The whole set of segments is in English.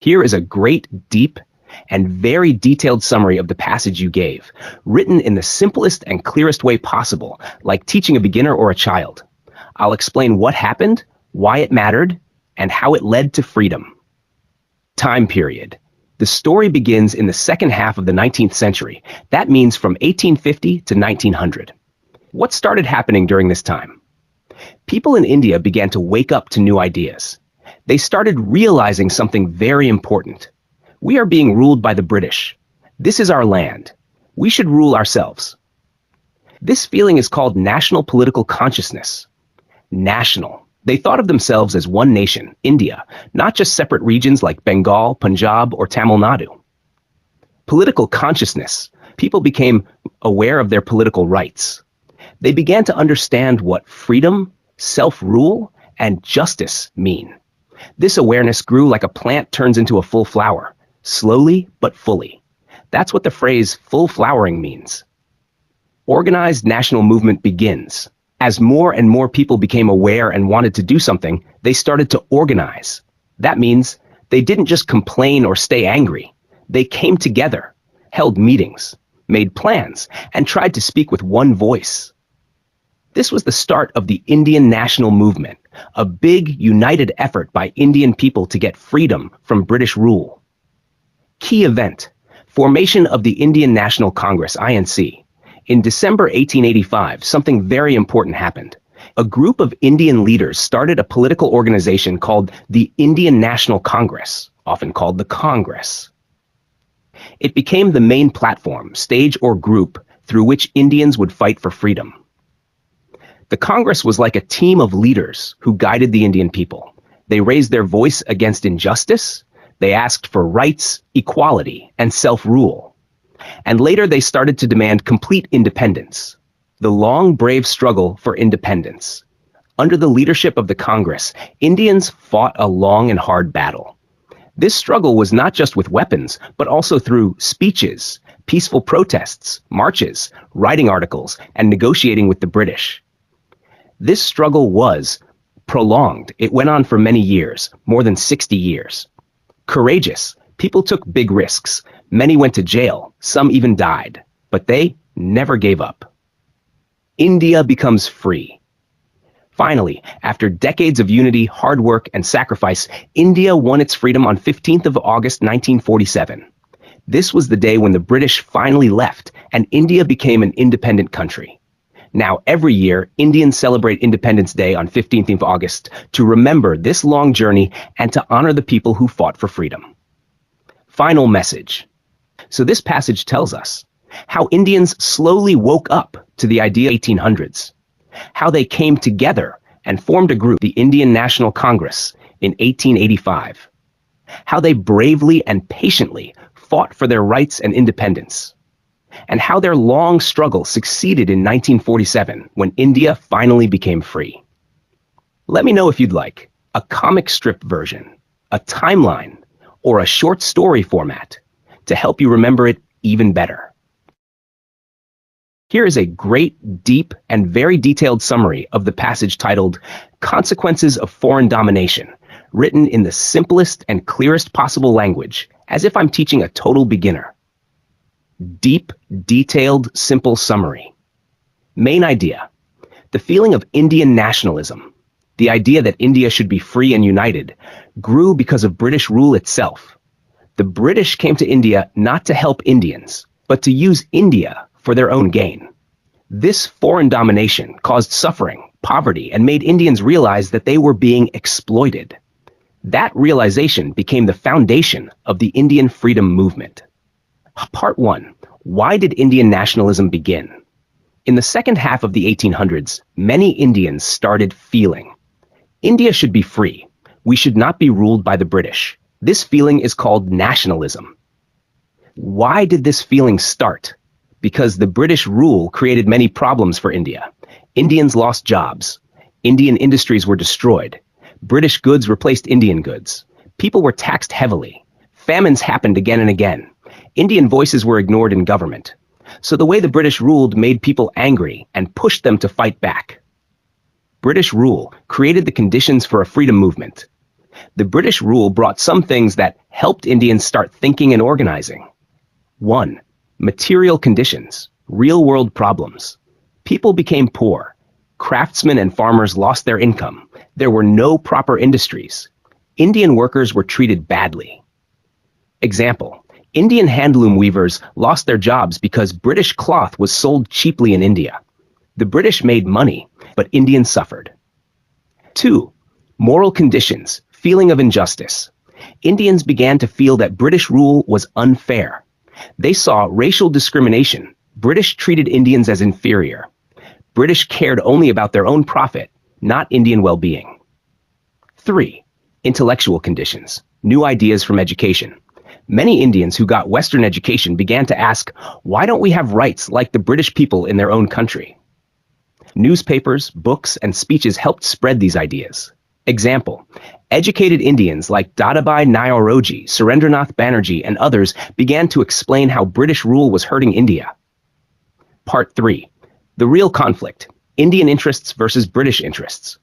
Here is a great, deep, and very detailed summary of the passage you gave, written in the simplest and clearest way possible, like teaching a beginner or a child. I'll explain what happened, why it mattered, and how it led to freedom. Time period. The story begins in the second half of the 19th century. That means from 1850 to 1900. What started happening during this time? People in India began to wake up to new ideas. They started realizing something very important. We are being ruled by the British. This is our land. We should rule ourselves. This feeling is called national political consciousness. National. They thought of themselves as one nation, India, not just separate regions like Bengal, Punjab, or Tamil Nadu. Political consciousness. People became aware of their political rights. They began to understand what freedom, self-rule, and justice mean. This awareness grew like a plant turns into a full flower, slowly but fully. That's what the phrase full flowering means. Organized national movement begins. As more and more people became aware and wanted to do something, they started to organize. That means they didn't just complain or stay angry. They came together, held meetings, made plans, and tried to speak with one voice. This was the start of the Indian national movement, a big, united effort by Indian people to get freedom from British rule. Key event: formation of the Indian National Congress, INC. In December 1885, something very important happened. A group of Indian leaders started a political organization called the Indian National Congress, often called the Congress. It became the main platform, stage, or group through which Indians would fight for freedom. The Congress was like a team of leaders who guided the Indian people. They raised their voice against injustice. They asked for rights, equality, and self-rule. And later they started to demand complete independence. The long, brave struggle for independence. Under the leadership of the Congress, Indians fought a long and hard battle. This struggle was not just with weapons, but also through speeches, peaceful protests, marches, writing articles, and negotiating with the British. This struggle was prolonged. It went on for many years, more than 60 years. Courageous. People took big risks. Many went to jail. Some even died. But they never gave up. India becomes free. Finally, after decades of unity, hard work, and sacrifice, India won its freedom on 15th of August 1947. This was the day when the British finally left, and India became an independent country. Now, every year, Indians celebrate Independence Day on 15th of August to remember this long journey and to honor the people who fought for freedom. Final message. So this passage tells us how Indians slowly woke up to the idea of the 1800s, how they came together and formed a group, the Indian National Congress, in 1885, how they bravely and patiently fought for their rights and independence, and how their long struggle succeeded in 1947 when India finally became free. Let me know if you'd like a comic strip version, a timeline, or a short story format to help you remember it even better. Here is a great, deep, and very detailed summary of the passage titled Consequences of Foreign Domination, written in the simplest and clearest possible language, as if I'm teaching a total beginner. Deep, detailed, simple summary. Main idea: the feeling of Indian nationalism, the idea that India should be free and united, grew because of British rule itself. The British came to India not to help Indians, but to use India for their own gain. This foreign domination caused suffering, poverty, and made Indians realize that they were being exploited. That realization became the foundation of the Indian freedom movement. Part 1. Why did Indian nationalism begin? In the second half of the 1800s, many Indians started feeling, India should be free. We should not be ruled by the British. This feeling is called nationalism. Why did this feeling start? Because the British rule created many problems for India. Indians lost jobs. Indian industries were destroyed. British goods replaced Indian goods. People were taxed heavily. Famines happened again and again. Indian voices were ignored in government. So the way the British ruled made people angry and pushed them to fight back. British rule created the conditions for a freedom movement. The British rule brought some things that helped Indians start thinking and organizing. 1. Material conditions, real-world problems. People became poor. Craftsmen and farmers lost their income. There were no proper industries. Indian workers were treated badly. Example, Indian handloom weavers lost their jobs because British cloth was sold cheaply in India. The British made money, but Indians suffered. 2. Moral conditions, feeling of injustice. Indians began to feel that British rule was unfair. They saw racial discrimination. British treated Indians as inferior. British cared only about their own profit, not Indian well-being. 3. Intellectual conditions, new ideas from education. Many Indians who got Western education began to ask, why don't we have rights like the British people in their own country? Newspapers, books, and speeches helped spread these ideas. Example, educated Indians like Dadabhai Naoroji, Surendranath Banerjee, and others began to explain how British rule was hurting India. Part 3. The real conflict, Indian interests versus British interests.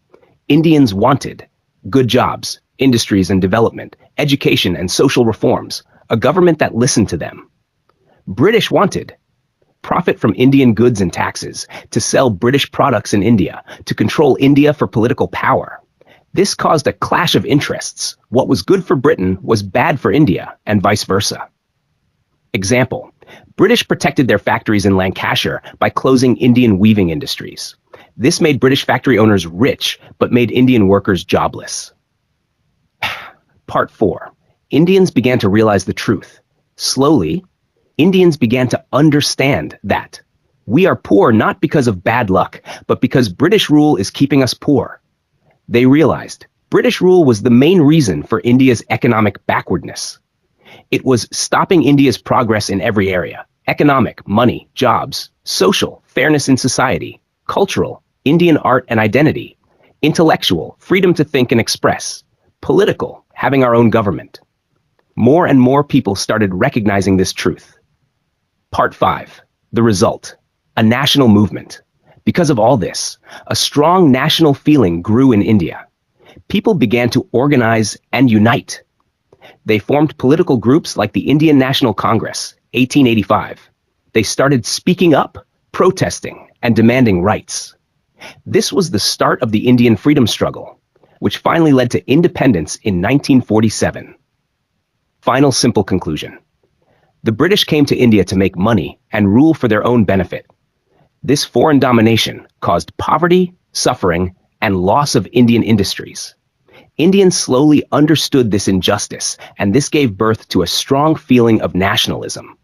Indians wanted good jobs, industries and development, education and social reforms, a government that listened to them. British wanted profit from Indian goods and taxes, to sell British products in India, to control India for political power. This caused a clash of interests. What was good for Britain was bad for India, and vice versa. Example, British protected their factories in Lancashire by closing Indian weaving industries. This made British factory owners rich, but made Indian workers jobless. Part 4. Indians began to realize the truth. Slowly, Indians began to understand that we are poor not because of bad luck, but because British rule is keeping us poor. They realized British rule was the main reason for India's economic backwardness. It was stopping India's progress in every area: economic, money, jobs, social, fairness in society, cultural, Indian art and identity, intellectual, freedom to think and express, political, having our own government. More and more people started recognizing this truth. Part 5. The result: a national movement. Because of all this, a strong national feeling grew in India. People began to organize and unite. They formed political groups like the Indian National Congress, 1885. They started speaking up, protesting, and demanding rights. This was the start of the Indian freedom struggle, which finally led to independence in 1947. Final simple conclusion. The British came to India to make money and rule for their own benefit. This foreign domination caused poverty, suffering, and loss of Indian industries. Indians slowly understood this injustice, and this gave birth to a strong feeling of nationalism.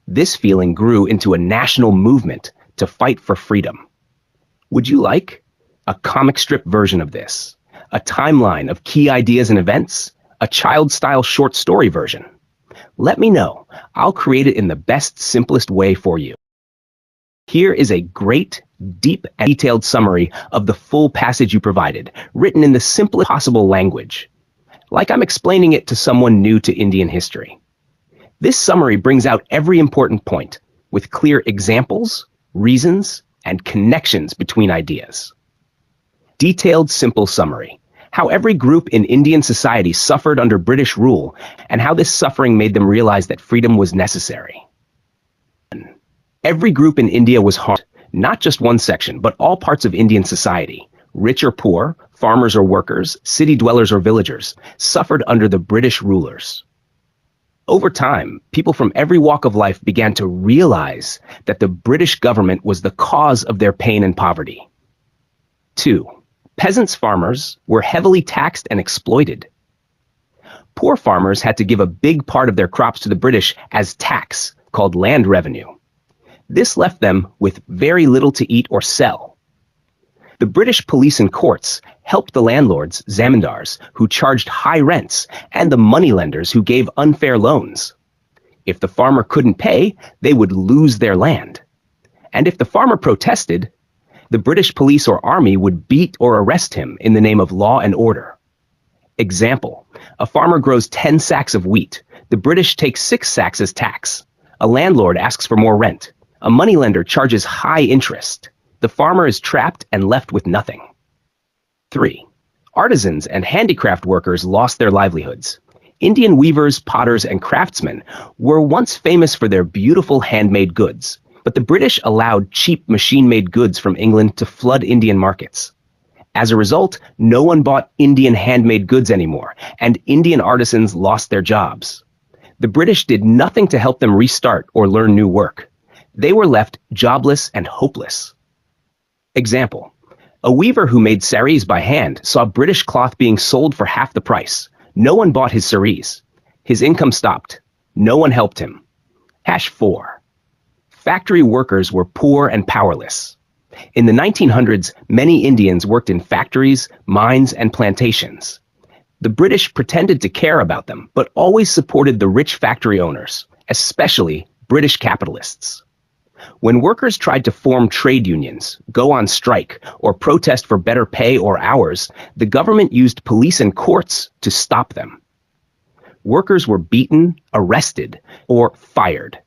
This feeling grew into a national movement to fight for freedom. Would you like a comic strip version of this? A timeline of key ideas and events? A child-style short story version? Let me know. I'll create it in the best, simplest way for you. Here is a great, deep, and detailed summary of the full passage you provided, written in the simplest possible language, like I'm explaining it to someone new to Indian history. This summary brings out every important point, with clear examples, reasons, and connections between ideas. Detailed, simple summary: how every group in Indian society suffered under British rule, and how this suffering made them realize that freedom was necessary. Every group in India was harmed, not just one section, but all parts of Indian society. Rich or poor, farmers or workers, city dwellers or villagers, suffered under the British rulers. Over time, people from every walk of life began to realize that the British government was the cause of their pain and poverty. 2. Peasants farmers were heavily taxed and exploited. Poor farmers had to give a big part of their crops to the British as tax, called land revenue. This left them with very little to eat or sell. The British police and courts helped the landlords, zamindars, who charged high rents, and the moneylenders who gave unfair loans. If the farmer couldn't pay, they would lose their land. And if the farmer protested, the British police or army would beat or arrest him in the name of law and order. Example: a farmer grows 10 sacks of wheat. The British take 6 sacks as tax. A landlord asks for more rent. A moneylender charges high interest. The farmer is trapped and left with nothing. 3. Artisans and handicraft workers lost their livelihoods. Indian weavers, potters, and craftsmen were once famous for their beautiful handmade goods, but the British allowed cheap machine-made goods from England to flood Indian markets. As a result, no one bought Indian handmade goods anymore, and Indian artisans lost their jobs. The British did nothing to help them restart or learn new work. They were left jobless and hopeless. Example: a weaver who made saris by hand saw British cloth being sold for half the price. No one bought his saris. His income stopped. No one helped him. #4. Factory workers were poor and powerless. In the 1900s, many Indians worked in factories, mines, and plantations. The British pretended to care about them, but always supported the rich factory owners, especially British capitalists. When workers tried to form trade unions, go on strike, or protest for better pay or hours, the government used police and courts to stop them. Workers were beaten, arrested, or fired.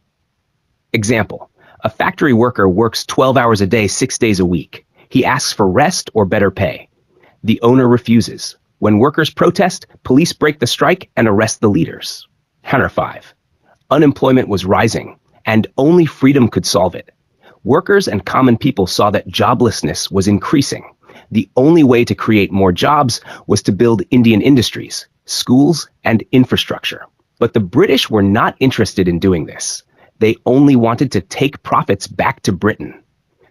Example: a factory worker works 12 hours a day, 6 days a week. He asks for rest or better pay. The owner refuses. When workers protest, police break the strike and arrest the leaders. #5. Unemployment was rising, and only freedom could solve it. Workers and common people saw that joblessness was increasing. The only way to create more jobs was to build Indian industries, schools, and infrastructure. But the British were not interested in doing this. They only wanted to take profits back to Britain.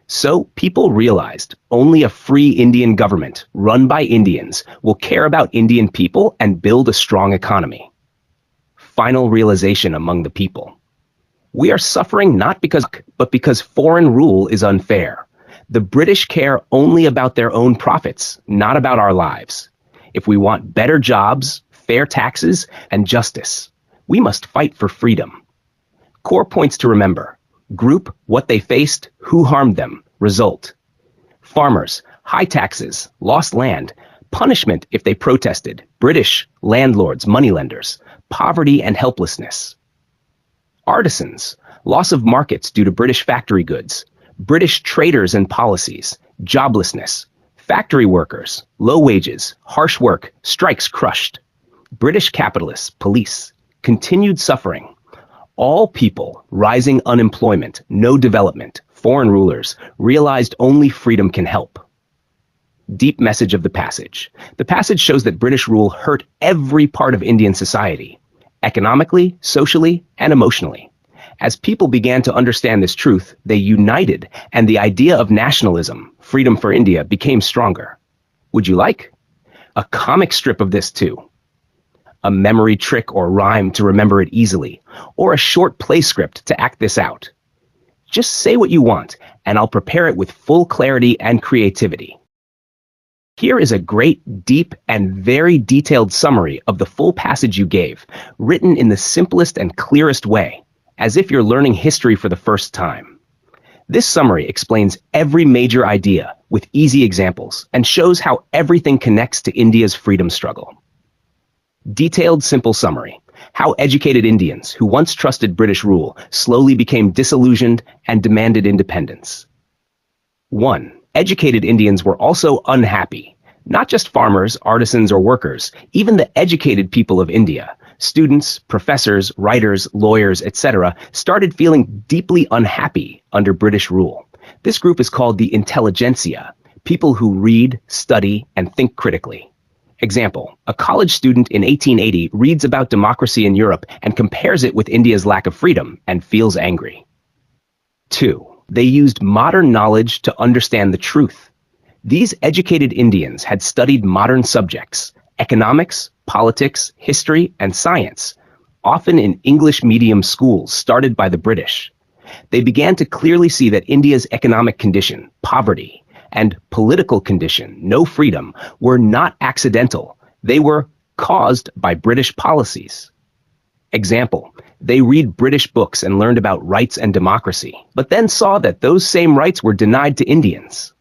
So people realized only a free Indian government run by Indians will care about Indian people and build a strong economy. Final realization among the people: we are suffering not but because foreign rule is unfair. The British care only about their own profits, not about our lives. If we want better jobs, fair taxes, and justice, we must fight for freedom. Core points to remember: group, what they faced, who harmed them, result. Farmers, high taxes, lost land, punishment if they protested, British, landlords, moneylenders, poverty and helplessness. Artisans, loss of markets due to British factory goods, British traders and policies, joblessness. Factory workers, low wages, harsh work, strikes crushed. British capitalists, police, continued suffering. All people, rising unemployment, no development, foreign rulers, realized only freedom can help. Deep message of the passage. The passage shows that British rule hurt every part of Indian society, economically, socially, and emotionally. As people began to understand this truth, they united, and the idea of nationalism, freedom for India, became stronger. Would you like a comic strip of this too? A memory trick or rhyme to remember it easily, or a short play script to act this out? Just say what you want, and I'll prepare it with full clarity and creativity. Here is a great, deep, and very detailed summary of the full passage you gave, written in the simplest and clearest way, as if you're learning history for the first time. This summary explains every major idea with easy examples and shows how everything connects to India's freedom struggle. Detailed, simple summary: how educated Indians who once trusted British rule slowly became disillusioned and demanded independence. 1. Educated Indians were also unhappy. Not just farmers, artisans, or workers, even the educated people of India, students, professors, writers, lawyers, etc., started feeling deeply unhappy under British rule. This group is called the intelligentsia, people who read, study, and think critically. Example: a college student in 1880 reads about democracy in Europe and compares it with India's lack of freedom and feels angry. 2. They used modern knowledge to understand the truth. These educated Indians had studied modern subjects, economics, politics, history, and science, often in English medium schools started by the British. They began to clearly see that India's economic condition, poverty, and political condition, no freedom, were not accidental. They were caused by British policies. Example: they read British books and learned about rights and democracy, but then saw that those same rights were denied to Indians.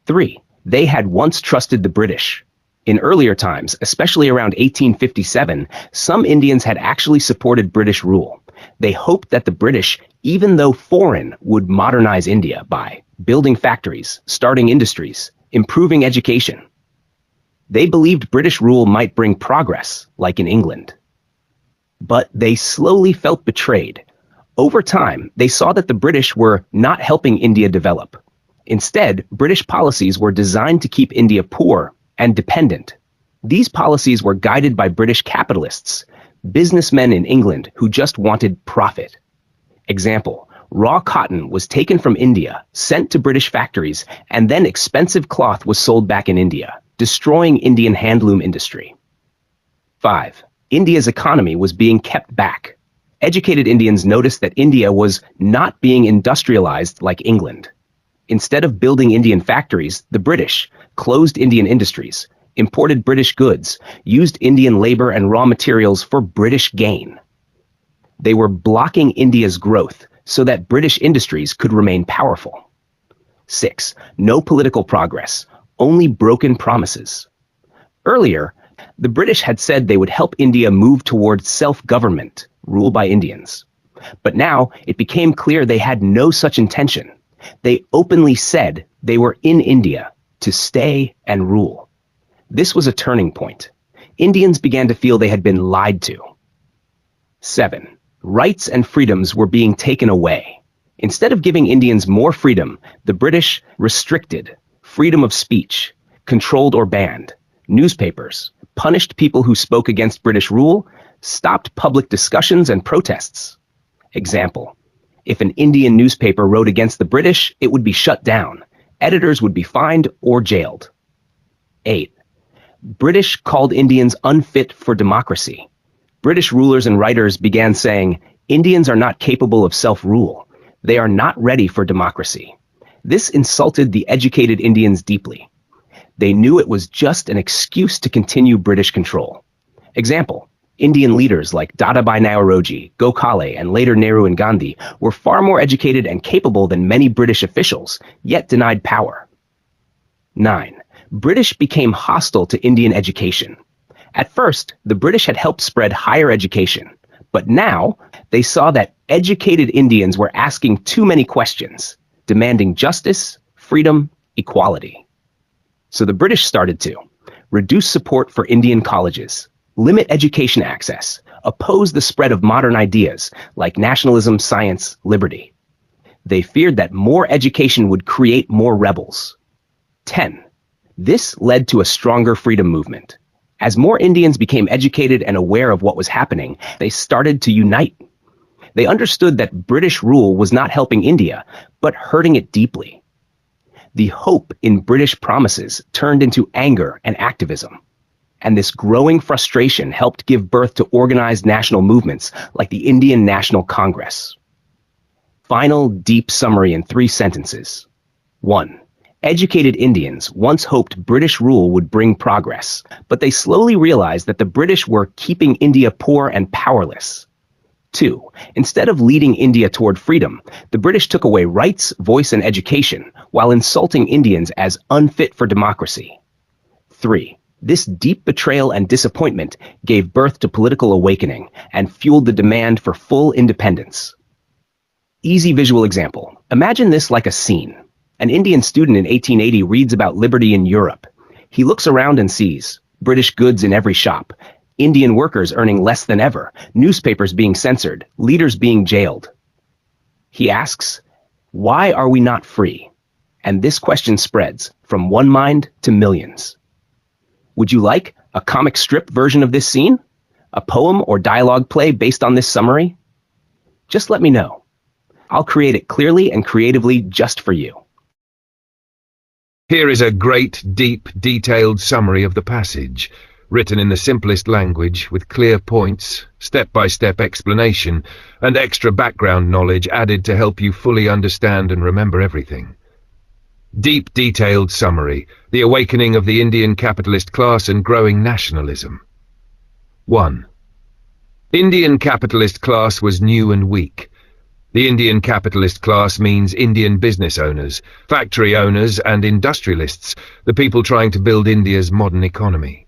3. They had once trusted the British. In earlier times, especially around 1857, some Indians had actually supported British rule. They hoped that the British, even though foreign, would modernize India by building factories, starting industries, improving education. They believed British rule might bring progress, like in England. But they slowly felt betrayed. Over time, they saw that the British were not helping India develop. Instead, British policies were designed to keep India poor and dependent. These policies were guided by British capitalists, businessmen in England who just wanted profit. Example, raw cotton was taken from India, sent to British factories, and then expensive cloth was sold back in India, destroying Indian handloom industry. 5. India's economy was being kept back. Educated Indians noticed that India was not being industrialized like England. Instead of building Indian factories, the British closed Indian industries, imported British goods, used Indian labor and raw materials for British gain. They were blocking India's growth so that British industries could remain powerful. 6. No political progress, only broken promises. Earlier, the British had said they would help India move towards self-government, rule by Indians. But now it became clear they had no such intention. They openly said they were in India to stay and rule. This was a turning point. Indians began to feel they had been lied to. 7. Rights and freedoms were being taken away. Instead of giving Indians more freedom, the British restricted freedom of speech, controlled or banned newspapers, punished people who spoke against British rule, stopped public discussions and protests. Example, if an Indian newspaper wrote against the British, it would be shut down. Editors would be fined or jailed. 8. British called Indians unfit for democracy. British rulers and writers began saying, Indians are not capable of self-rule. They are not ready for democracy. This insulted the educated Indians deeply. They knew it was just an excuse to continue British control. Example, Indian leaders like Dadabhai Naoroji, Gokhale, and later Nehru and Gandhi were far more educated and capable than many British officials, yet denied power. 9. British became hostile to Indian education. At first, the British had helped spread higher education, but now they saw that educated Indians were asking too many questions, demanding justice, freedom, equality. So the British started to reduce support for Indian colleges, limit education access, oppose the spread of modern ideas like nationalism, science, liberty. They feared that more education would create more rebels. 10. This led to a stronger freedom movement. As more Indians became educated and aware of what was happening, they started to unite. They understood that British rule was not helping India, but hurting it deeply. The hope in British promises turned into anger and activism. And this growing frustration helped give birth to organized national movements like the Indian National Congress. Final deep summary in 3 sentences. 1. Educated Indians once hoped British rule would bring progress, but they slowly realized that the British were keeping India poor and powerless. 2. Instead of leading India toward freedom, the British took away rights, voice, and education while insulting Indians as unfit for democracy. 3. This deep betrayal and disappointment gave birth to political awakening and fueled the demand for full independence. Easy visual example. Imagine this like a scene. An Indian student in 1880 reads about liberty in Europe. He looks around and sees British goods in every shop, Indian workers earning less than ever, newspapers being censored, leaders being jailed. He asks, why are we not free? And this question spreads from one mind to millions. Would you like a comic strip version of this scene? A poem or dialogue play based on this summary? Just let me know. I'll create it clearly and creatively just for you. Here is a great, deep, detailed summary of the passage, written in the simplest language, with clear points, step-by-step explanation, and extra background knowledge added to help you fully understand and remember everything. Deep, detailed summary, the awakening of the Indian capitalist class and growing nationalism. 1. Indian capitalist class was new and weak. The Indian capitalist class means Indian business owners, factory owners and industrialists, the people trying to build India's modern economy.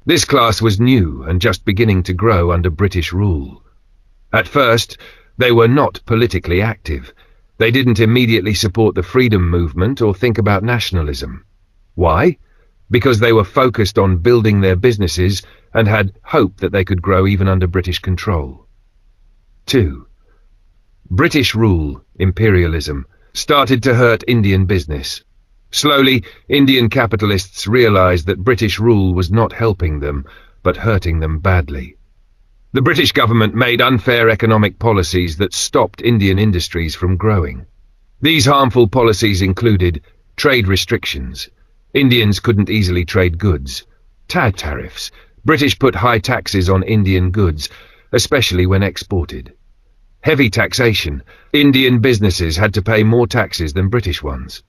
This class was new and just beginning to grow under British rule. At first, they were not politically active. They didn't immediately support the freedom movement or think about nationalism. Why? because they were focused on building their businesses and had hope that they could grow even under British control. 2. British rule, imperialism, started to hurt Indian business. Slowly, Indian capitalists realized that British rule was not helping them, but hurting them badly. The British government made unfair economic policies that stopped Indian industries from growing. These harmful policies included trade restrictions. Indians couldn't easily trade goods. Tariffs. British put high taxes on Indian goods, especially when exported. Heavy taxation. Indian businesses had to pay more taxes than British ones.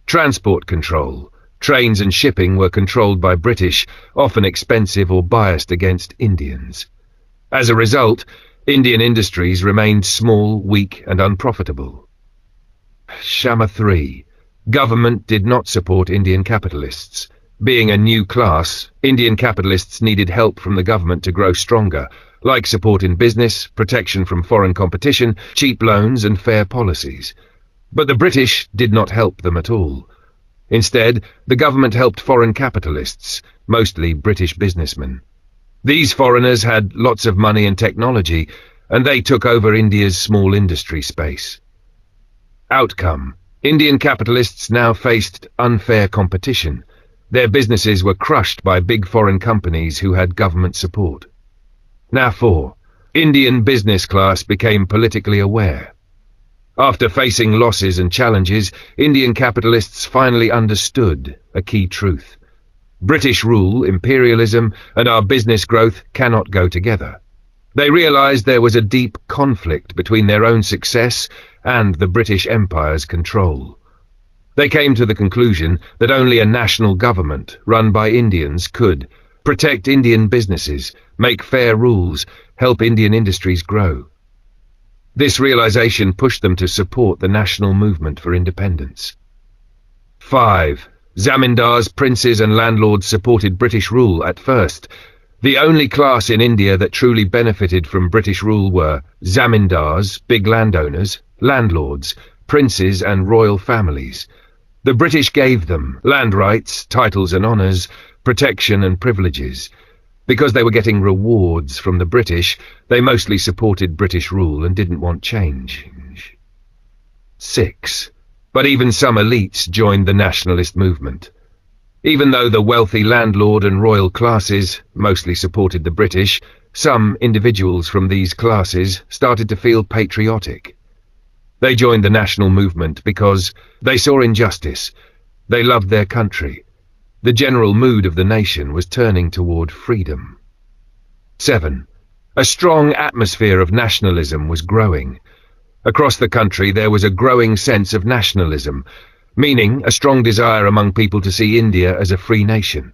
Transport control. Trains and shipping were controlled by British, often expensive or biased against Indians. As a result, Indian industries remained small, weak, and unprofitable. Shama 3. Government did not support Indian capitalists. Being a new class, Indian capitalists needed help from the government to grow stronger, like support in business, protection from foreign competition, cheap loans, and fair policies. But the British did not help them at all. Instead, the government helped foreign capitalists, mostly British businessmen. These foreigners had lots of money and technology, and they took over India's small industry space. Outcome: Indian capitalists now faced unfair competition. Their businesses were crushed by big foreign companies who had government support. Now 4. Indian business class became politically aware. After facing losses and challenges, Indian capitalists finally understood a key truth. British rule, imperialism, and our business growth cannot go together. They realized there was a deep conflict between their own success and the British Empire's control. They came to the conclusion that only a national government, run by Indians, could protect Indian businesses, make fair rules, help Indian industries grow. This realization pushed them to support the national movement for independence. 5. Zamindars, princes and landlords supported British rule at first. The only class in India that truly benefited from British rule were zamindars, big landowners, landlords, princes and royal families. The British gave them land rights, titles and honours, protection and privileges. Because they were getting rewards from the British, they mostly supported British rule and didn't want change. 6. But even some elites joined the nationalist movement. Even though the wealthy landlord and royal classes mostly supported the British, some individuals from these classes started to feel patriotic. They joined the national movement because they saw injustice. They loved their country. The general mood of the nation was turning toward freedom. 7. A strong atmosphere of nationalism was growing. Across the country there was a growing sense of nationalism, meaning a strong desire among people to see India as a free nation.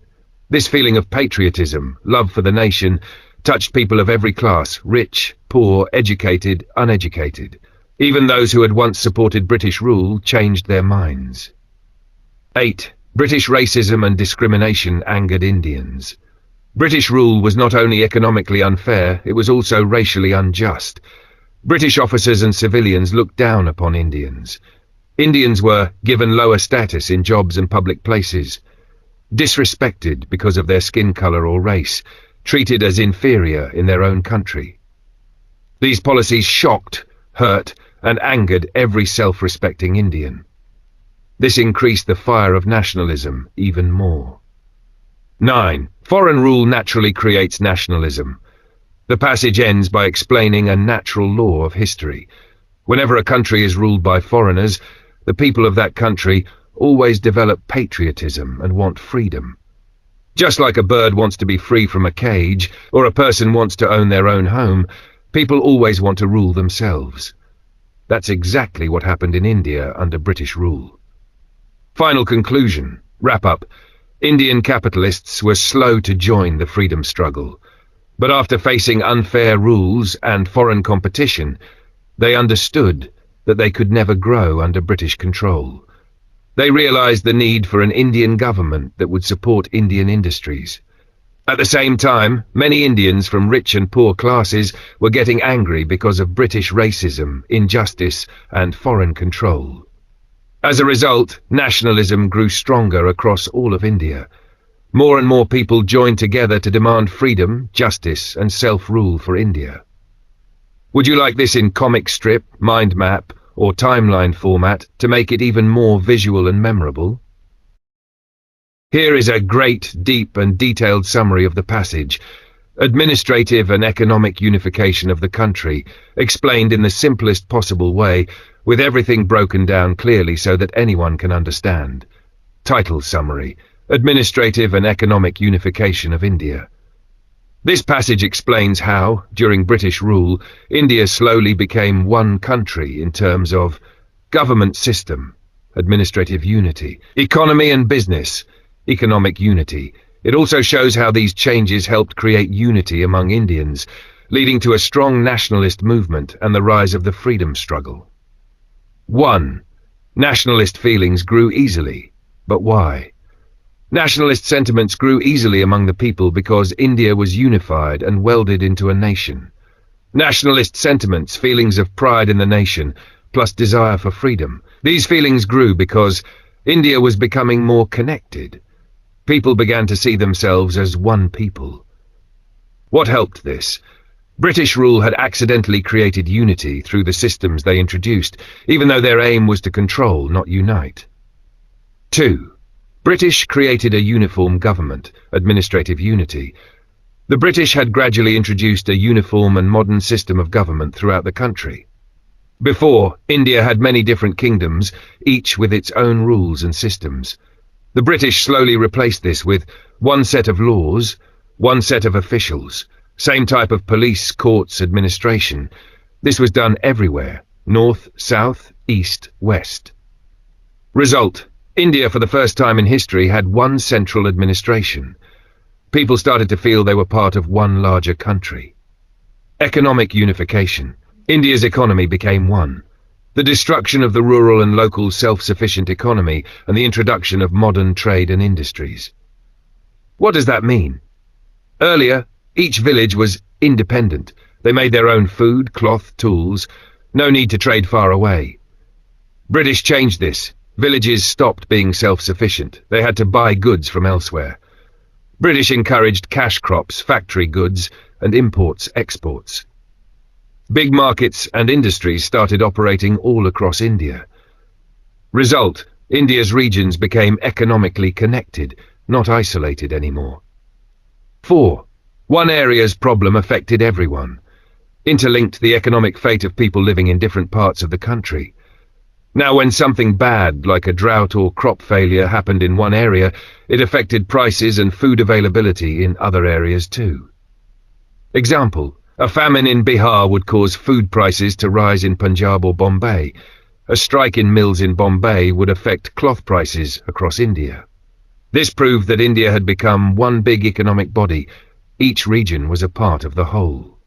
This feeling of patriotism, love for the nation, touched people of every class, rich, poor, educated, uneducated. Even those who had once supported British rule changed their minds. 8. British racism and discrimination angered Indians. British rule was not only economically unfair, it was also racially unjust. British officers and civilians looked down upon Indians. Indians were given lower status in jobs and public places, disrespected because of their skin colour or race, treated as inferior in their own country. These policies shocked, hurt, and angered every self-respecting Indian. This increased the fire of nationalism even more. 9. Foreign rule naturally creates nationalism. The passage ends by explaining a natural law of history. Whenever a country is ruled by foreigners, the people of that country always develop patriotism and want freedom. Just like a bird wants to be free from a cage, or a person wants to own their own home, people always want to rule themselves. That's exactly what happened in India under British rule. Final conclusion, wrap-up. Indian capitalists were slow to join the freedom struggle, but after facing unfair rules and foreign competition, they understood that they could never grow under British control. They realized the need for an Indian government that would support Indian industries. At the same time, many Indians from rich and poor classes were getting angry because of British racism, injustice, and foreign control. As a result, nationalism grew stronger across all of India. More and more people joined together to demand freedom, justice, and self-rule for India. Would you like this in comic strip, mind map, or timeline format to make it even more visual and memorable? Here is a great, deep, and detailed summary of the passage. Administrative and economic unification of the country, explained in the simplest possible way, with everything broken down clearly so that anyone can understand. Title summary: Administrative and economic unification of India. This passage explains how, during British rule, India slowly became one country in terms of government system, administrative unity, economy and business, economic unity. It also shows how these changes helped create unity among Indians, leading to a strong nationalist movement and the rise of the freedom struggle. 1. Nationalist feelings grew easily. But why? Nationalist sentiments grew easily among the people because India was unified and welded into a nation. Nationalist sentiments, feelings of pride in the nation, plus desire for freedom. These feelings grew because India was becoming more connected. People began to see themselves as one people. What helped this? British rule had accidentally created unity through the systems they introduced, even though their aim was to control, not unite. 2. British created a uniform government, administrative unity. The British had gradually introduced a uniform and modern system of government throughout the country. Before, India had many different kingdoms, each with its own rules and systems. The British slowly replaced this with one set of laws, one set of officials, same type of police, courts, administration. This was done everywhere, north, south, east, west. Result: India for the first time in history had one central administration. People started to feel they were part of one larger country. Economic unification. India's economy became one. The destruction of the rural and local self-sufficient economy and the introduction of modern trade and industries. What does that mean? Earlier, each village was independent. They made their own food, cloth, tools. No need to trade far away. British changed this. Villages stopped being self-sufficient. They had to buy goods from elsewhere. British encouraged cash crops, factory goods, and imports-exports. Big markets and industries started operating all across India. Result: India's regions became economically connected, not isolated anymore. 4. One area's problem affected everyone. Interlinked the economic fate of people living in different parts of the country. Now when something bad, like a drought or crop failure, happened in one area, it affected prices and food availability in other areas too. Example: a famine in Bihar would cause food prices to rise in Punjab or Bombay. A strike in mills in Bombay would affect cloth prices across India. This proved that India had become one big economic body. Each region was a part of the whole.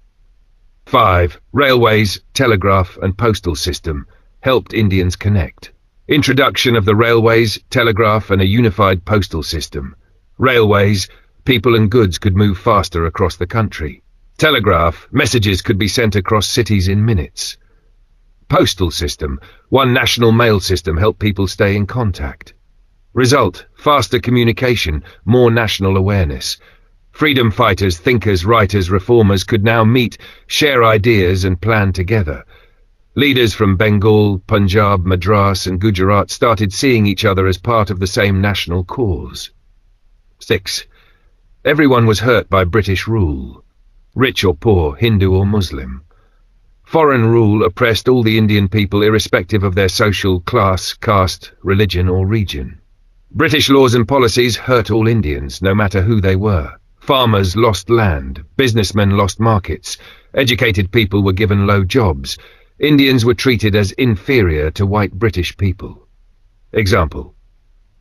5. Railways, telegraph and postal system helped Indians connect. Introduction of the railways, telegraph and a unified postal system. Railways, people and goods could move faster across the country. Telegraph, messages could be sent across cities in minutes. Postal system, one national mail system helped people stay in contact. Result: faster communication, more national awareness. Freedom fighters, thinkers, writers, reformers could now meet, share ideas and plan together. Leaders from Bengal, Punjab, Madras and Gujarat started seeing each other as part of the same national cause. 6. Everyone was hurt by British rule. Rich or poor, Hindu or Muslim. Foreign rule oppressed all the Indian people irrespective of their social class, caste, religion or region. British laws and policies hurt all Indians, no matter who they were. Farmers lost land, businessmen lost markets, educated people were given low jobs. Indians were treated as inferior to white British people. Example: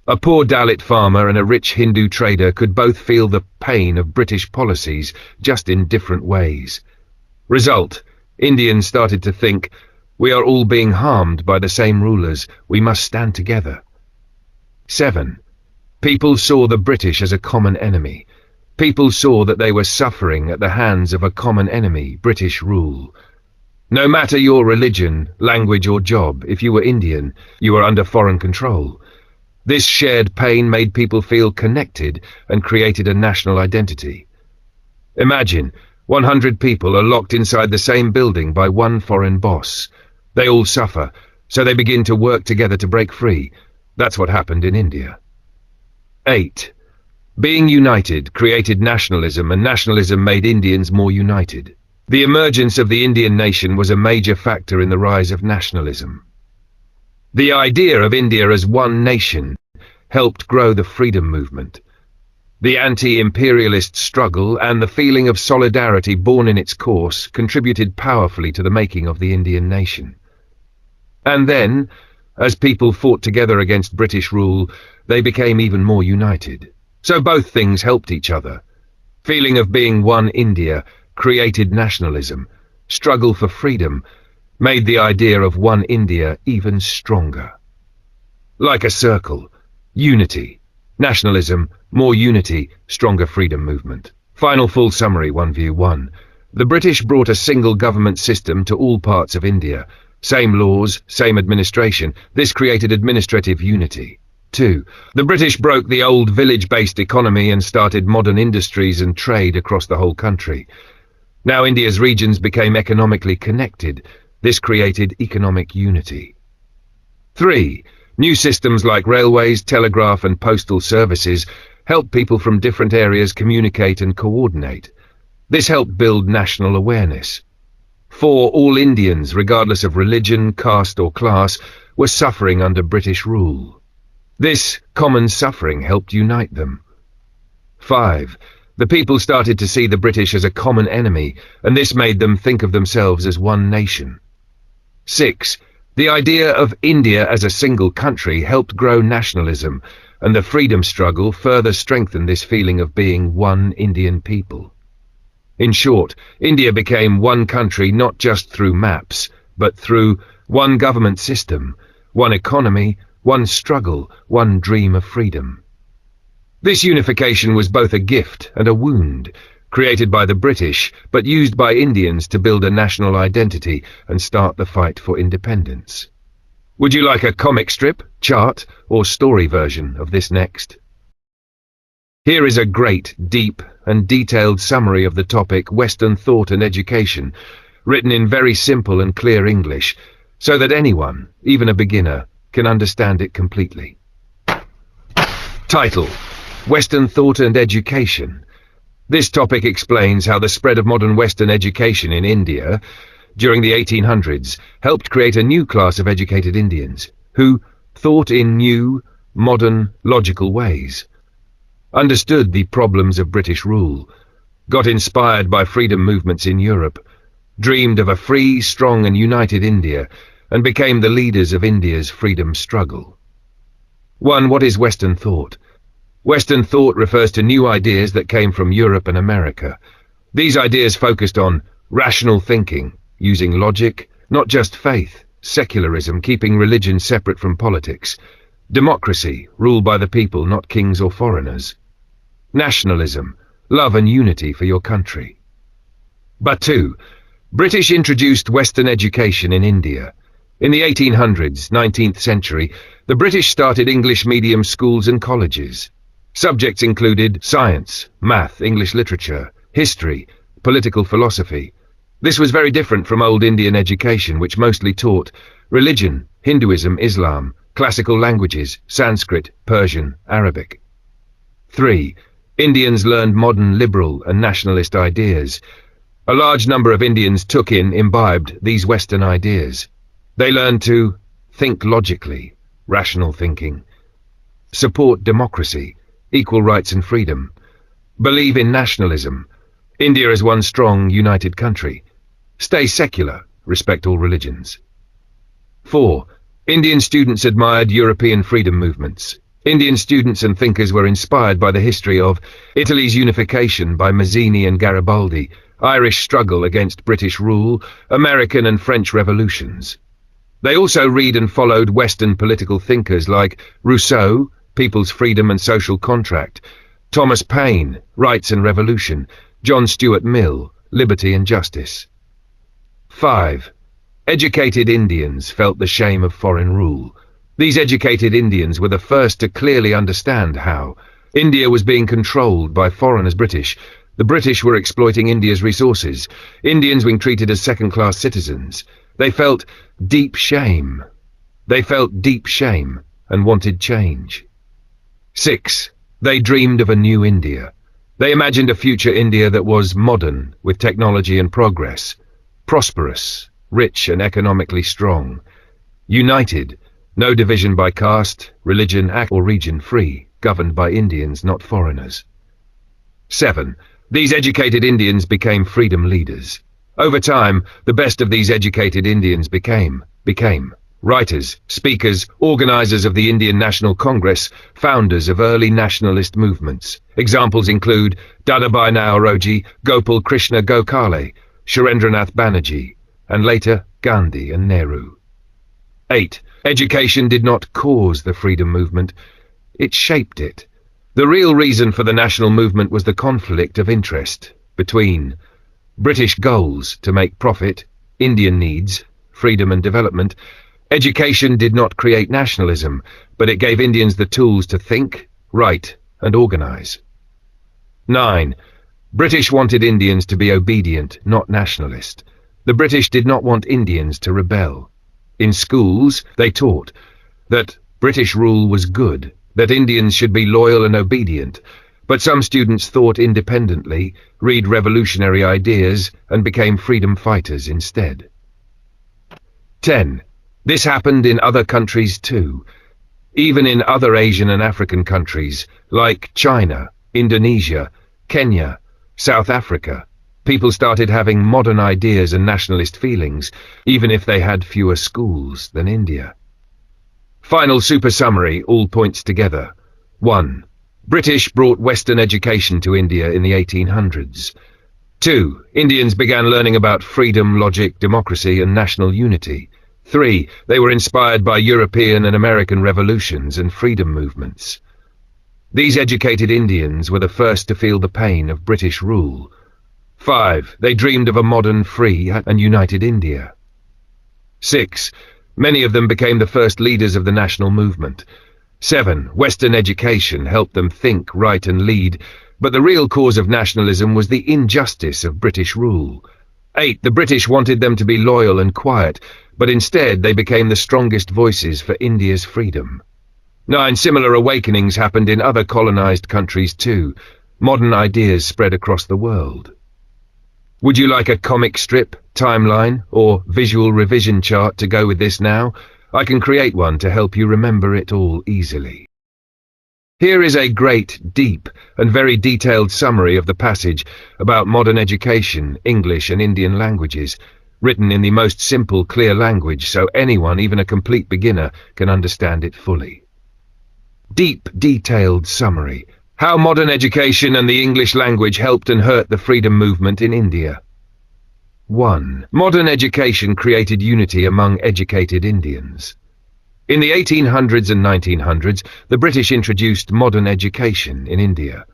a poor Dalit farmer and a rich Hindu trader could both feel the pain of British policies, just in different ways. Result: Indians started to think, we are all being harmed by the same rulers, we must stand together. 7. People saw the British as a common enemy. People saw that they were suffering at the hands of a common enemy, British rule. No matter your religion, language or job, if you were Indian, you were under foreign control. This shared pain made people feel connected and created a national identity. Imagine, 100 people are locked inside the same building by one foreign boss. They all suffer, so they begin to work together to break free. That's what happened in India. 8. Being united created nationalism, and nationalism made Indians more united. The emergence of the Indian nation was a major factor in the rise of nationalism. The idea of India as one nation helped grow the freedom movement. The anti-imperialist struggle and the feeling of solidarity born in its course contributed powerfully to the making of the Indian nation. And then, as people fought together against British rule, they became even more united. So both things helped each other. Feeling of being one India created nationalism. Struggle for freedom made the idea of one India even stronger. Like a circle, unity, nationalism, more unity, stronger freedom movement. Final full summary 1 View 1. The British brought a single government system to all parts of India. Same laws, same administration. This created administrative unity. 2. The British broke the old village-based economy and started modern industries and trade across the whole country. Now India's regions became economically connected. This created economic unity. 3. New systems like railways, telegraph and postal services helped people from different areas communicate and coordinate. This helped build national awareness. 4. All Indians, regardless of religion, caste or class, were suffering under British rule. This common suffering helped unite them. 5. The people started to see the British as a common enemy, and this made them think of themselves as one nation. 6. The idea of India as a single country helped grow nationalism, and the freedom struggle further strengthened this feeling of being one Indian people. In short, India became one country not just through maps, but through one government system, one economy, one struggle, one dream of freedom. This unification was both a gift and a wound, created by the British, but used by Indians to build a national identity and start the fight for independence. Would you like a comic strip, chart, or story version of this next? Here is a great, deep, and detailed summary of the topic Western thought and education, written in very simple and clear English, so that anyone, even a beginner, can understand it completely. Title: Western Thought and Education. This topic explains how the spread of modern Western education in India during the 1800s helped create a new class of educated Indians who thought in new, modern, logical ways, understood the problems of British rule, got inspired by freedom movements in Europe, dreamed of a free, strong and united India, and became the leaders of India's freedom struggle. 1. What is Western thought? Western thought refers to new ideas that came from Europe and America. These ideas focused on rational thinking, using logic, not just faith, secularism, keeping religion separate from politics, democracy, ruled by the people, not kings or foreigners, nationalism, love and unity for your country. But 2. British introduced Western education in India. In the 1800s, 19th century, the British started English medium schools and colleges. Subjects included science, math, English literature, history, political philosophy. This was very different from old Indian education, which mostly taught religion, Hinduism, Islam, classical languages, Sanskrit, Persian, Arabic. 3. Indians learned modern liberal and nationalist ideas. A large number of Indians imbibed these Western ideas. They learned to think logically, rational thinking, support democracy, equal rights and freedom, believe in nationalism, India as one strong, united country, stay secular, respect all religions. 4. Indian students admired European freedom movements. Indian students and thinkers were inspired by the history of Italy's unification by Mazzini and Garibaldi, Irish struggle against British rule, American and French revolutions. They also read and followed Western political thinkers like Rousseau, People's Freedom and Social Contract, Thomas Paine, Rights and Revolution, John Stuart Mill, Liberty and Justice. 5. Educated Indians felt the shame of foreign rule. These educated Indians were the first to clearly understand how India was being controlled by foreigners. The British were exploiting India's resources. Indians being treated as second-class citizens. They felt deep shame. They felt deep shame and wanted change. 6. They dreamed of a new India. They imagined a future India that was modern, with technology and progress, prosperous, rich and economically strong, united, no division by caste, religion, or region, free, governed by Indians, not foreigners. 7. These educated Indians became freedom leaders. Over time, the best of these educated Indians became writers, speakers, organizers of the Indian National Congress, founders of early nationalist movements. Examples include Dadabhai Naoroji, Gopal Krishna Gokhale, Surendranath Banerjee, and later Gandhi and Nehru. 8. Education did not cause the freedom movement, it shaped it. The real reason for the national movement was the conflict of interest between British goals to make profit, Indian needs, freedom and development. Education did not create nationalism, but it gave Indians the tools to think, write, and organize. 9. British wanted Indians to be obedient, not nationalist. The British did not want Indians to rebel. In schools, they taught that British rule was good, that Indians should be loyal and obedient, but some students thought independently, read revolutionary ideas, and became freedom fighters instead. 10. This happened in other countries too. Even in other Asian and African countries, like China, Indonesia, Kenya, South Africa, people started having modern ideas and nationalist feelings, even if they had fewer schools than India. Final super summary all points together. 1. British brought Western education to India in the 1800s. 2. Indians began learning about freedom, logic, democracy, and national unity. 3. They were inspired by European and American revolutions and freedom movements. These educated Indians were the first to feel the pain of British rule. 5. They dreamed of a modern, free, and united India. 6. Many of them became the first leaders of the national movement. 7. Western education helped them think, write, and lead, but the real cause of nationalism was the injustice of British rule. 8. The British wanted them to be loyal and quiet, but instead they became the strongest voices for India's freedom. 9. Similar awakenings happened in other colonized countries too. Modern ideas spread across the world. Would you like a comic strip, timeline, or visual revision chart to go with this now? I can create one to help you remember it all easily. Here is a great, deep, and very detailed summary of the passage about modern education, English and Indian languages, written in the most simple, clear language so anyone, even a complete beginner, can understand it fully. Deep, detailed summary. How modern education and the English language helped and hurt the freedom movement in India. 1. Modern education created unity among educated Indians. In the 1800s and 1900s, the British introduced modern education in India.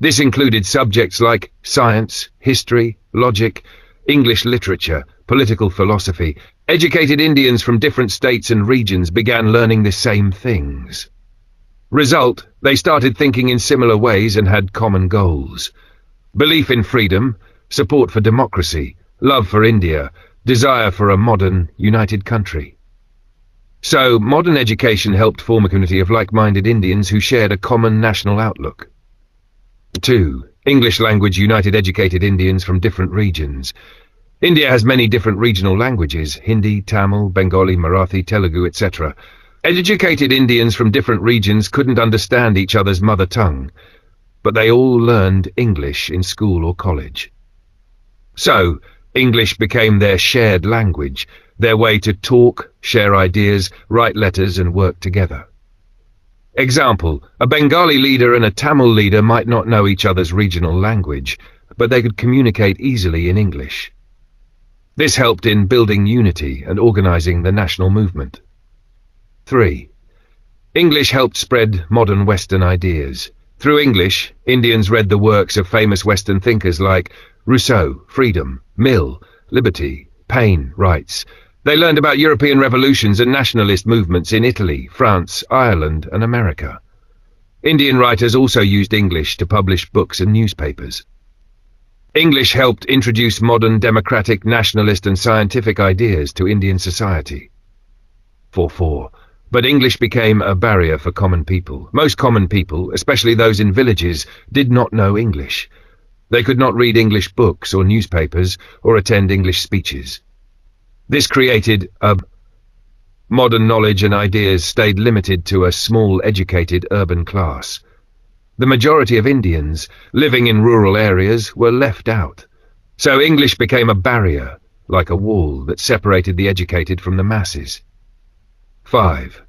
This included subjects like science, history, logic, English literature, political philosophy. Educated Indians from different states and regions began learning the same things. Result, they started thinking in similar ways and had common goals. Belief in freedom, support for democracy, love for India, desire for a modern, united country. So, modern education helped form a community of like-minded Indians who shared a common national outlook. 2. English language united educated Indians from different regions. India has many different regional languages: Hindi, Tamil, Bengali, Marathi, Telugu, etc. Educated Indians from different regions couldn't understand each other's mother tongue, but they all learned English in school or college. So, English became their shared language, their way to talk, share ideas, write letters and work together. Example, a Bengali leader and a Tamil leader might not know each other's regional language, but they could communicate easily in English. This helped in building unity and organizing the national movement. 3. English helped spread modern Western ideas. Through English, Indians read the works of famous Western thinkers like Rousseau, freedom, Mill, liberty, Paine, rights. They learned about European revolutions and nationalist movements in Italy, France, Ireland, and America. Indian writers also used English to publish books and newspapers. English helped introduce modern democratic, nationalist, and scientific ideas to Indian society. 4.4. But English became a barrier for common people. Most common people, especially those in villages, did not know English. They could not read English books or newspapers or attend English speeches. This created a modern knowledge and ideas stayed limited to a small, educated urban class. The majority of Indians living in rural areas were left out. So English became a barrier, like a wall that separated the educated from the masses. 5.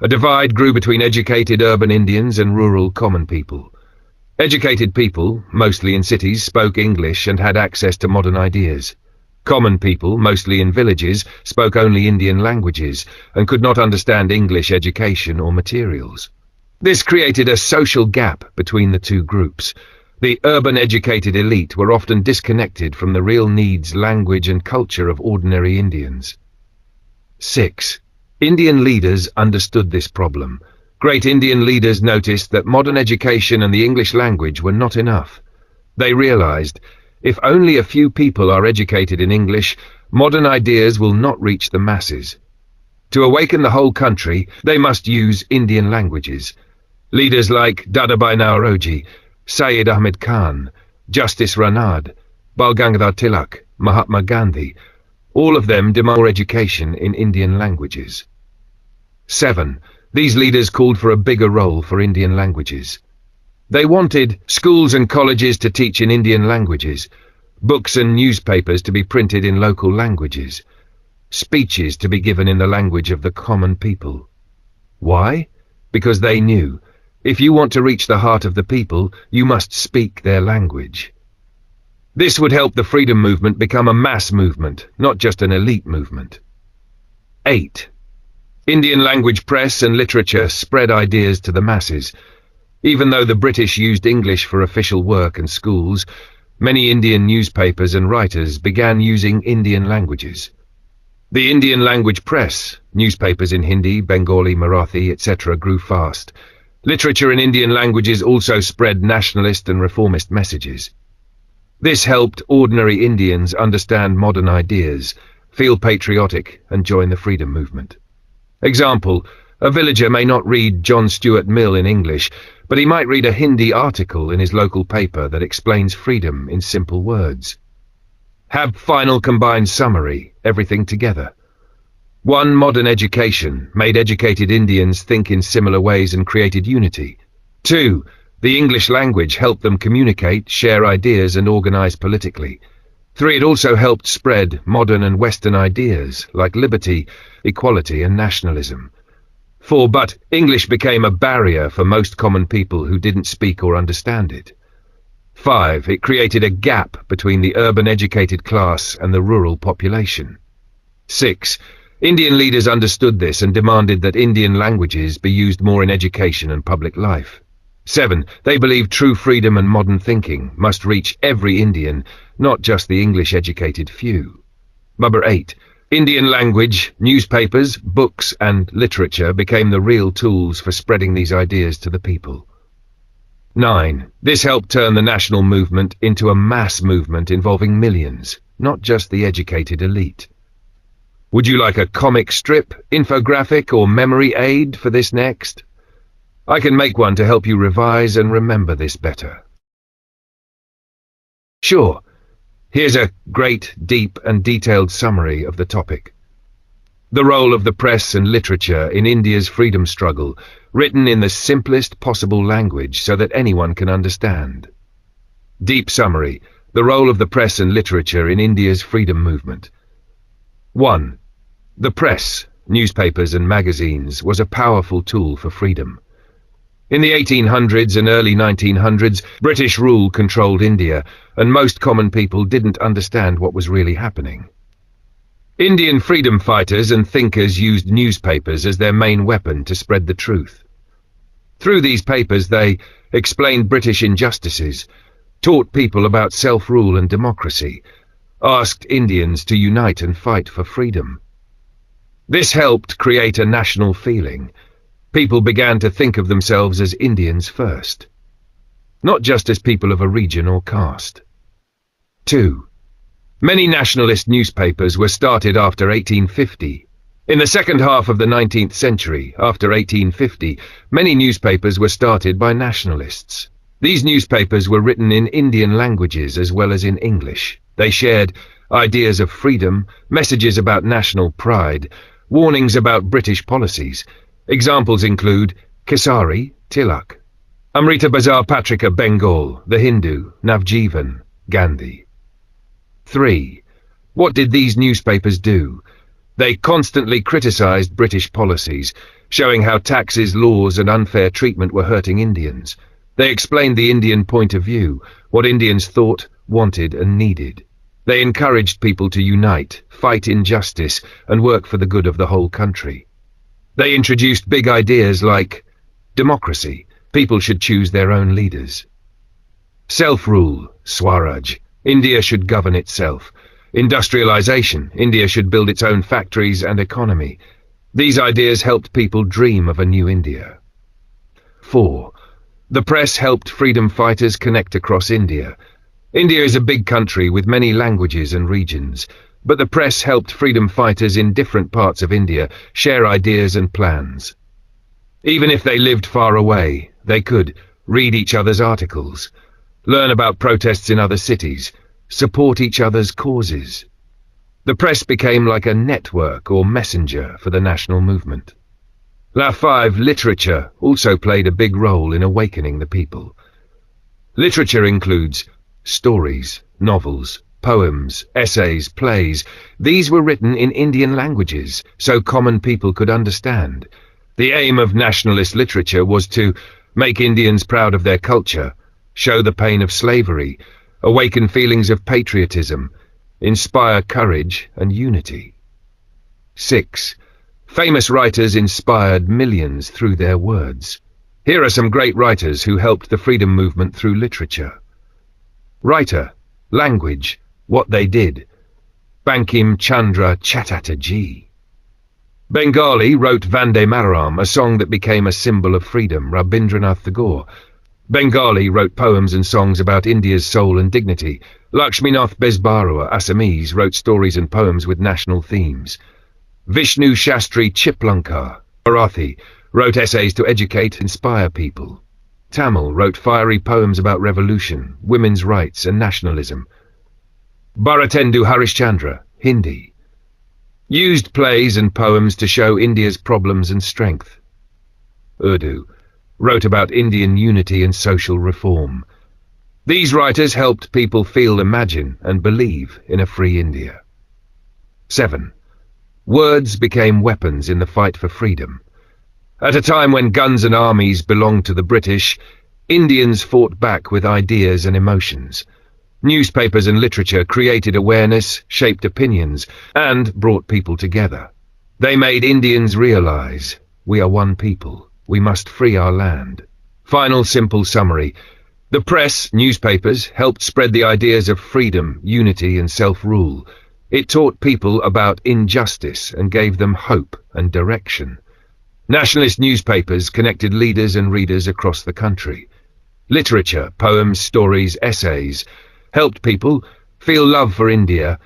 A divide grew between educated urban Indians and rural common people. Educated people, mostly in cities, spoke English and had access to modern ideas. Common people, mostly in villages, spoke only Indian languages and could not understand English education or materials. This created a social gap between the two groups. The urban educated elite were often disconnected from the real needs, language, and culture of ordinary Indians. 6. Indian leaders understood this problem. Great Indian leaders noticed that modern education and the English language were not enough. They realized, if only a few people are educated in English, modern ideas will not reach the masses. To awaken the whole country, they must use Indian languages. Leaders like Dadabhai Naoroji, Syed Ahmed Khan, Justice Ranade, Bal Gangadhar Tilak, Mahatma Gandhi, all of them demand more education in Indian languages. 7. These leaders called for a bigger role for Indian languages. They wanted schools and colleges to teach in Indian languages, books and newspapers to be printed in local languages, speeches to be given in the language of the common people. Why? Because they knew, if you want to reach the heart of the people, you must speak their language. This would help the freedom movement become a mass movement, not just an elite movement. 8. Indian language press and literature spread ideas to the masses. Even though the British used English for official work and schools, many Indian newspapers and writers began using Indian languages. The Indian language press, newspapers in Hindi, Bengali, Marathi, etc., grew fast. Literature in Indian languages also spread nationalist and reformist messages. This helped ordinary Indians understand modern ideas, feel patriotic, and join the freedom movement. Example, a villager may not read John Stuart Mill in English, but he might read a Hindi article in his local paper that explains freedom in simple words. Have final combined summary, everything together. 1. Modern education made educated Indians think in similar ways and created unity. 2. The English language helped them communicate, share ideas, and organize politically. 3. It also helped spread modern and Western ideas like liberty, equality, and nationalism. 4. But English became a barrier for most common people who didn't speak or understand it. 5. It created a gap between the urban educated class and the rural population. 6. Indian leaders understood this and demanded that Indian languages be used more in education and public life. 7. They believed true freedom and modern thinking must reach every Indian, not just the English-educated few. Number 8. Indian language, newspapers, books, and literature became the real tools for spreading these ideas to the people. 9. This helped turn the national movement into a mass movement involving millions, not just the educated elite. Would you like a comic strip, infographic, or memory aid for this next? I can make one to help you revise and remember this better. Sure. Here's a great, deep, and detailed summary of the topic. The role of the press and literature in India's freedom struggle, written in the simplest possible language so that anyone can understand. Deep summary. The role of the press and literature in India's freedom movement. 1. The press, newspapers and magazines, was a powerful tool for freedom. In the 1800s and early 1900s, British rule controlled India, and most common people didn't understand what was really happening. Indian freedom fighters and thinkers used newspapers as their main weapon to spread the truth. Through these papers they explained British injustices, taught people about self-rule and democracy, asked Indians to unite and fight for freedom. This helped create a national feeling. People began to think of themselves as Indians first, not just as people of a region or caste. 2. Many nationalist newspapers were started after 1850. In the second half of the 19th century, after 1850, many newspapers were started by nationalists. These newspapers were written in Indian languages as well as in English. They shared ideas of freedom, messages about national pride, warnings about British policies. Examples include Kesari, Tilak, Amrita Bazar Patrika, Bengal, The Hindu, Navjivan, Gandhi. 3. What did these newspapers do? They constantly criticized British policies, showing how taxes, laws, and unfair treatment were hurting Indians. They explained the Indian point of view, what Indians thought, wanted, and needed. They encouraged people to unite, fight injustice, and work for the good of the whole country. They introduced big ideas like democracy, people should choose their own leaders. Self-rule, Swaraj, India should govern itself. Industrialization, India should build its own factories and economy. These ideas helped people dream of a new India. 4. The press helped freedom fighters connect across India. India is a big country with many languages and regions, but the press helped freedom fighters in different parts of India share ideas and plans. Even if they lived far away, they could read each other's articles, learn about protests in other cities, support each other's causes. The press became like a network or messenger for the national movement. 5. Literature also played a big role in awakening the people. Literature includes stories, novels, poems, essays, plays. These were written in Indian languages, so common people could understand. The aim of nationalist literature was to make Indians proud of their culture, show the pain of slavery, awaken feelings of patriotism, inspire courage and unity. 6. Famous writers inspired millions through their words. Here are some great writers who helped the freedom movement through literature. Writer, language, what they did. Bankim Chandra Chatterjee. Bengali wrote Vande Mataram, a song that became a symbol of freedom. Rabindranath Tagore. Bengali wrote poems and songs about India's soul and dignity. Lakshminath Besbarua, Assamese, wrote stories and poems with national themes. Vishnu Shastri Chiplankar, Bharathi, wrote essays to educate, inspire people. Tamil wrote fiery poems about revolution, women's rights and nationalism. Bharatendu Harishchandra, Hindi, used plays and poems to show India's problems and strength. Urdu wrote about Indian unity and social reform. These writers helped people feel, imagine, and believe in a free India. 7. Words became weapons in the fight for freedom. At a time when guns and armies belonged to the British, Indians fought back with ideas and emotions. Newspapers and literature created awareness, shaped opinions, and brought people together. They made Indians realize, we are one people, we must free our land. Final simple summary. The press, newspapers, helped spread the ideas of freedom, unity, and self-rule. It taught people about injustice and gave them hope and direction. Nationalist newspapers connected leaders and readers across the country. Literature, poems, stories, essays helped people feel love for India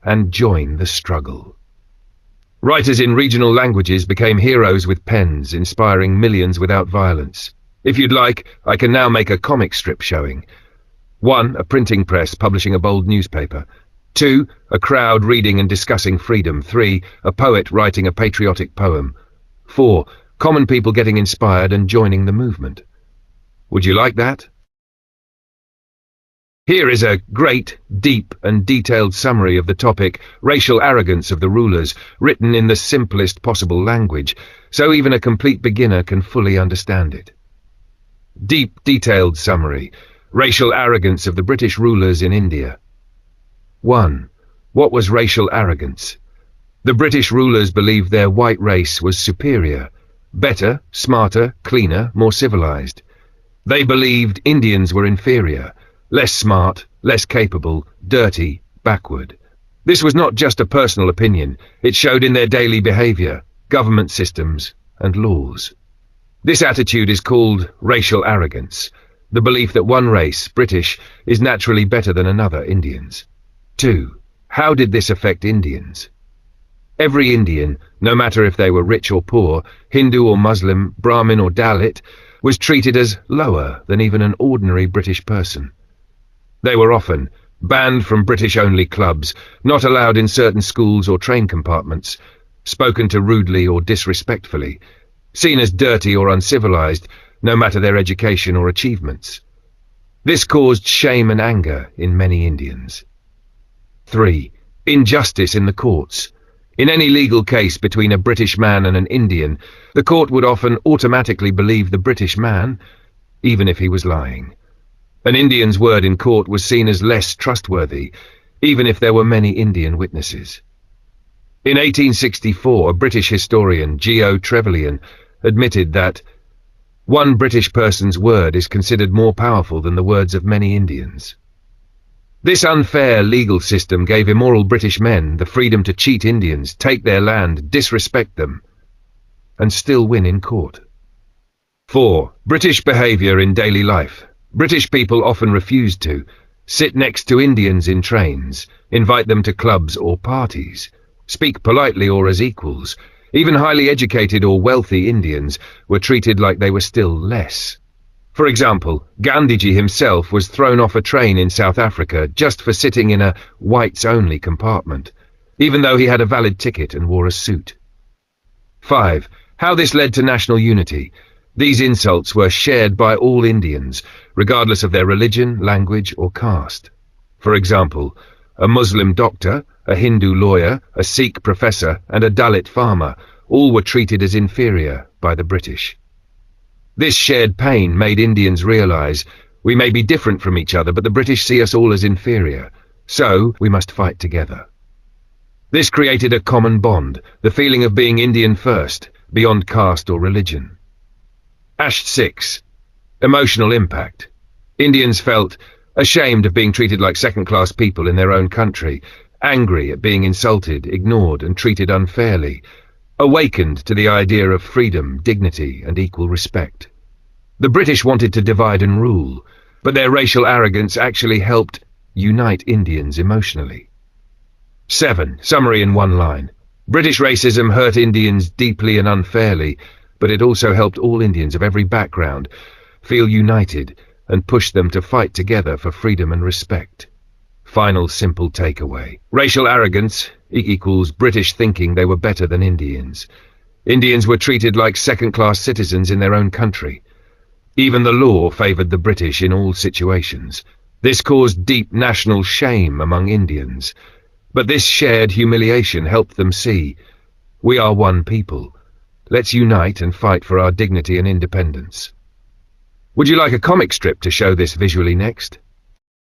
and join the struggle. Writers in regional languages became heroes with pens, inspiring millions without violence. If you'd like, I can now make a comic strip showing. 1. A printing press publishing a bold newspaper. 2. A crowd reading and discussing freedom. 3. A poet writing a patriotic poem. 4. Common people getting inspired and joining the movement. Would you like that? Here is a great, deep and detailed summary of the topic, racial arrogance of the rulers, written in the simplest possible language, so even a complete beginner can fully understand it. Deep, detailed summary, racial arrogance of the British rulers in India. 1. What was racial arrogance? The British rulers believed their white race was superior, better, smarter, cleaner, more civilized. They believed Indians were inferior, less smart, less capable, dirty, backward. This was not just a personal opinion, it showed in their daily behaviour, government systems, and laws. This attitude is called racial arrogance, the belief that one race, British, is naturally better than another, Indians. 2. How did this affect Indians? Every Indian, no matter if they were rich or poor, Hindu or Muslim, Brahmin or Dalit, was treated as lower than even an ordinary British person. They were often banned from British-only clubs, not allowed in certain schools or train compartments, spoken to rudely or disrespectfully, seen as dirty or uncivilized, no matter their education or achievements. This caused shame and anger in many Indians. 3. Injustice in the courts. In any legal case between a British man and an Indian, the court would often automatically believe the British man, even if he was lying. An Indian's word in court was seen as less trustworthy, even if there were many Indian witnesses. In 1864, a British historian, G.O. Trevelyan, admitted that one British person's word is considered more powerful than the words of many Indians. This unfair legal system gave immoral British men the freedom to cheat Indians, take their land, disrespect them, and still win in court. 4. British behaviour in daily life. British people often refused to sit next to Indians in trains, invite them to clubs or parties, speak politely or as equals. Even highly educated or wealthy Indians were treated like they were still less. For example, Gandhiji himself was thrown off a train in South Africa just for sitting in a whites-only compartment, even though he had a valid ticket and wore a suit. 5. How this led to national unity. These insults were shared by all Indians, regardless of their religion, language, or caste. For example, a Muslim doctor, a Hindu lawyer, a Sikh professor, and a Dalit farmer all were treated as inferior by the British. This shared pain made Indians realize we may be different from each other, but the British see us all as inferior, so we must fight together. This created a common bond, the feeling of being Indian first, beyond caste or religion. 6. Emotional impact. Indians felt ashamed of being treated like second-class people in their own country, angry at being insulted, ignored, and treated unfairly, awakened to the idea of freedom, dignity, and equal respect. The British wanted to divide and rule, but their racial arrogance actually helped unite Indians emotionally. 7. Summary in one line. British racism hurt Indians deeply and unfairly, but it also helped all Indians of every background feel united and pushed them to fight together for freedom and respect. Final simple takeaway. Racial arrogance equals British thinking they were better than Indians. Indians were treated like second-class citizens in their own country. Even the law favoured the British in all situations. This caused deep national shame among Indians. But this shared humiliation helped them see, we are one people. Let's unite and fight for our dignity and independence. Would you like a comic strip to show this visually next?